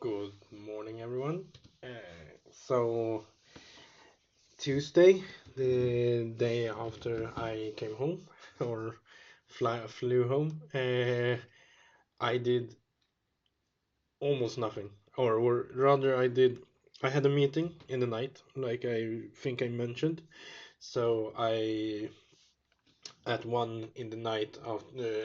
Good morning, everyone. So, Tuesday, the day after I came home or flew home, I did almost nothing. Or rather, I had a meeting in the night, like I think I mentioned. So, at 1 in the night,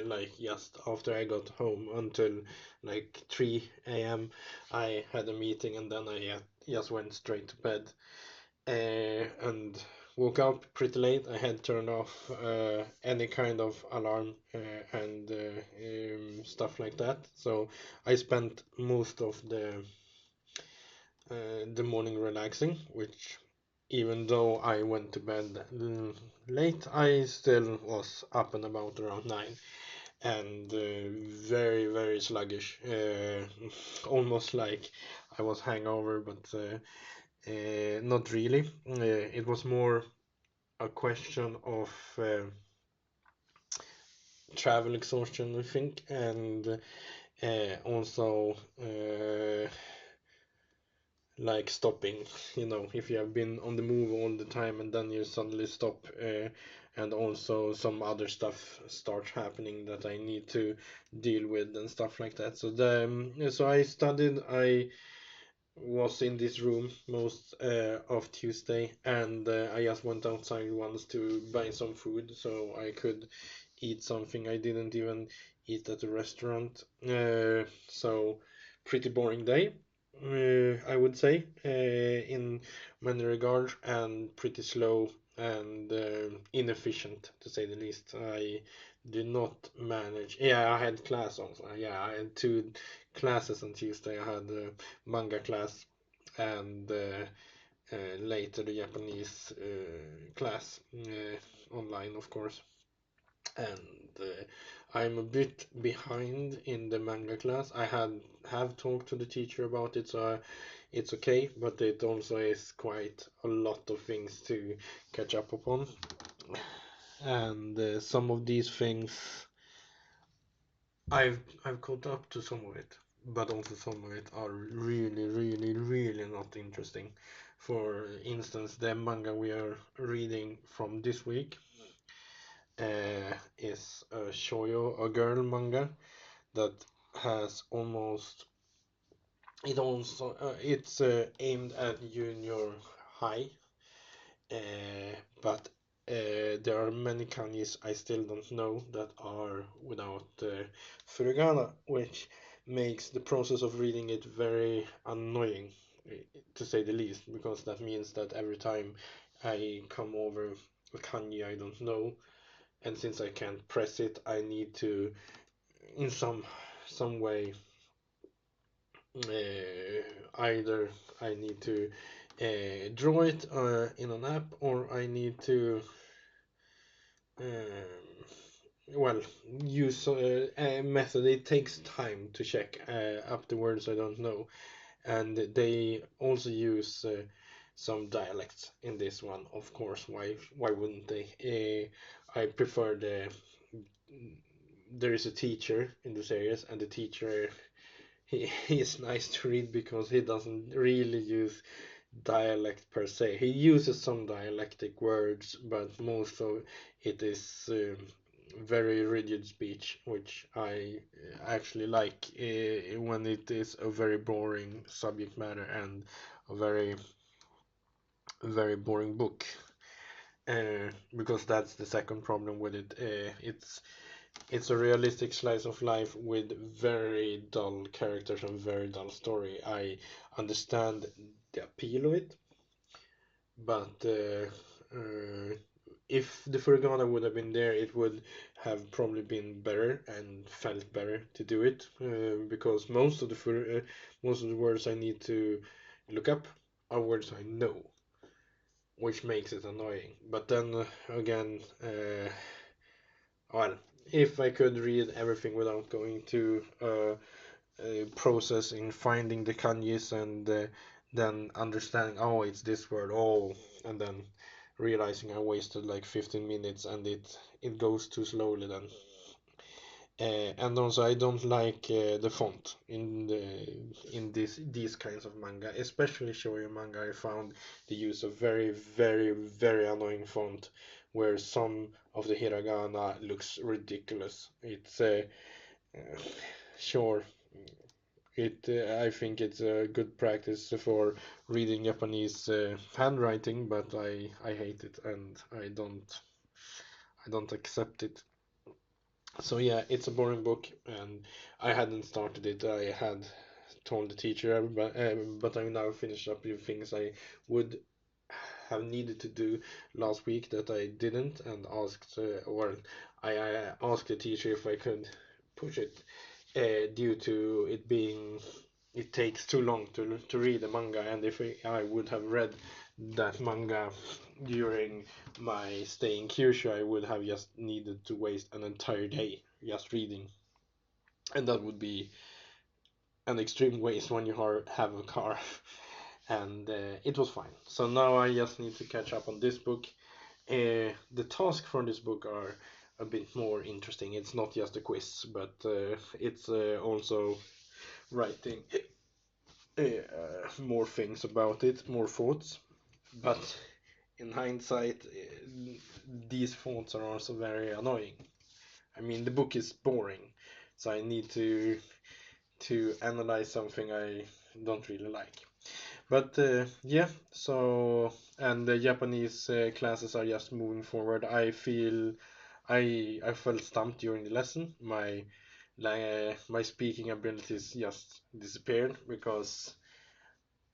like just after I got home until like 3 a.m., I had a meeting and then I just went straight to bed. And woke up pretty late. I had turned off any kind of alarm and stuff like that. So I spent most of the morning relaxing, which even though I went to bed late, I still was up and about around 9 and very, very sluggish. Almost like I was hangover, but not really. It was more a question of travel exhaustion, I think, and also like stopping. If you have been on the move all the time and then you suddenly stop, and also some other stuff starts happening that I need to deal with and stuff like that. So I studied. I was in this room most of Tuesday, and I just went outside once to buy some food so I could eat something I didn't even eat at the restaurant. So pretty boring day, I would say, in many regards, and pretty slow and inefficient to say the least. I did not manage. Yeah, I had class also. Yeah, I had two classes on Tuesday. I had a manga class and later the Japanese class online, of course. And I'm a bit behind in the manga class. I have talked to the teacher about it, so it's okay, but it also is quite a lot of things to catch up upon. And some of these things I've caught up to some of it, but also some of it are really, really, really not interesting. For instance, the manga we are reading from this week is a shoujo, a girl manga that has almost it's aimed at junior high, but there are many kanjis I still don't know that are without furigana, which makes the process of reading it very annoying, eh, to say the least, because that means that every time I come over a kanji I don't know, and since I can't press it, I need to, in some way, either I need to draw it in an app, or I need to um, well, use a method. It takes time to check up the words I don't know, and they also use some dialects in this one. Of course, why wouldn't they? I prefer there is a teacher in the series, and the teacher he is nice to read because he doesn't really use dialect per se. He uses some dialectic words, but most of it is very rigid speech, which I actually like when it is a very boring subject matter and a very, very boring book. Because that's the second problem with it. It's a realistic slice of life with very dull characters and very dull story. I understand the appeal of it, but if the furigana would have been there, it would have probably been better and felt better to do it, because most of the words I need to look up are words I know, which makes it annoying. But then again, well, if I could read everything without going to process in finding the kanjis and then understanding, oh, it's this word, oh, and then realizing I wasted like 15 minutes and it goes too slowly, then And also I don't like the font in these kinds of manga, especially shoujo manga. I found the use of very, very, very annoying font, where some of the hiragana looks ridiculous. It's uh, sure, it I think it's a good practice for reading Japanese handwriting, but I hate it and I don't accept it. So yeah, it's a boring book, and I hadn't started it. I had told the teacher, but I now finished up the things I would have needed to do last week that I didn't, and asked, or I asked the teacher if I could push it, due to it being it takes too long to read the manga, and if I would have read that manga during my stay in Kyushu, I would have just needed to waste an entire day just reading, and that would be an extreme waste when you have a car. And it was fine. So now I just need to catch up on this book. The tasks for this book are a bit more interesting. It's not just a quiz, but it's also writing more things about it, more thoughts. But in hindsight, these thoughts are also very annoying. I mean, the book is boring, so I need to analyze something I don't really like. But yeah, so and the Japanese classes are just moving forward. I felt stumped during the lesson. My speaking abilities just disappeared because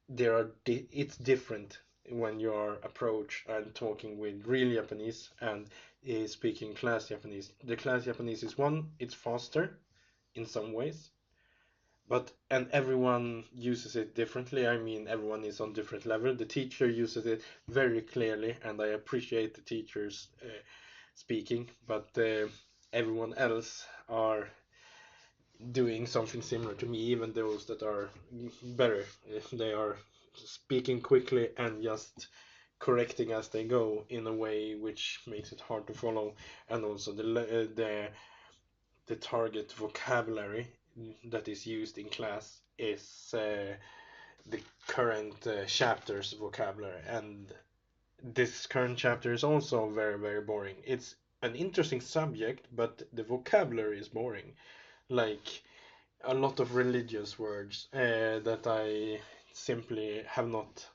it's different when you are approached and talking with real Japanese and speaking class Japanese. The class Japanese is one, it's faster in some ways, but and everyone uses it differently. I mean, everyone is on different level. The teacher uses it very clearly, and I appreciate the teachers speaking, but everyone else are doing something similar to me, even those that are better. They are speaking quickly and just correcting as they go in a way which makes it hard to follow, and also the target vocabulary that is used in class is the current chapter's vocabulary, and this current chapter is also very, very boring. It's an interesting subject, but the vocabulary is boring. Like a lot of religious words that I simply have not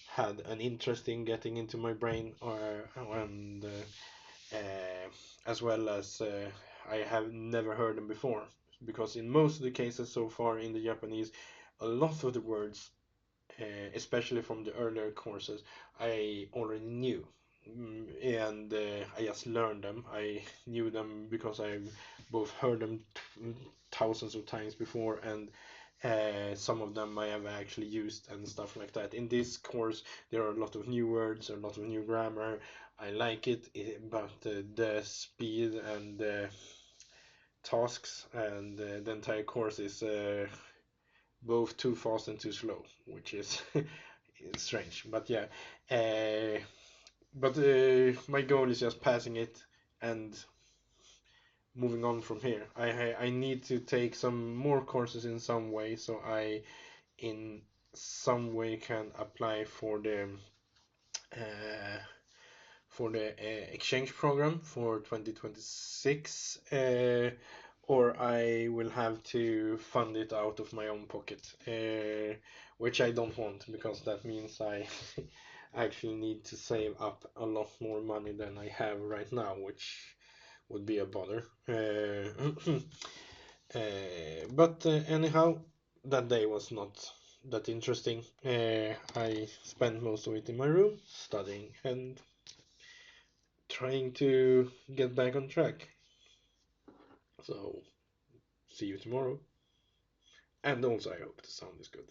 had an interest in getting into my brain, or and as well as I have never heard them before. Because in most of the cases so far in the Japanese, a lot of the words, especially from the earlier courses, I already knew. And I just learned them. I knew them because I've both heard them thousands of times before, and some of them I have actually used and stuff like that. In this course, there are a lot of new words, a lot of new grammar. I like it, but the speed and the tasks and the entire course is both too fast and too slow, which is strange. But yeah, uh, but my goal is just passing it and moving on from here. I need to take some more courses in some way, so I in some way can apply uh, for the exchange program for 2026, or I will have to fund it out of my own pocket, which I don't want, because that means I actually need to save up a lot more money than I have right now, which would be a bother. But anyhow, that day was not that interesting. I spent most of it in my room studying and trying to get back on track. So, see you tomorrow. And also, I hope the sound is good.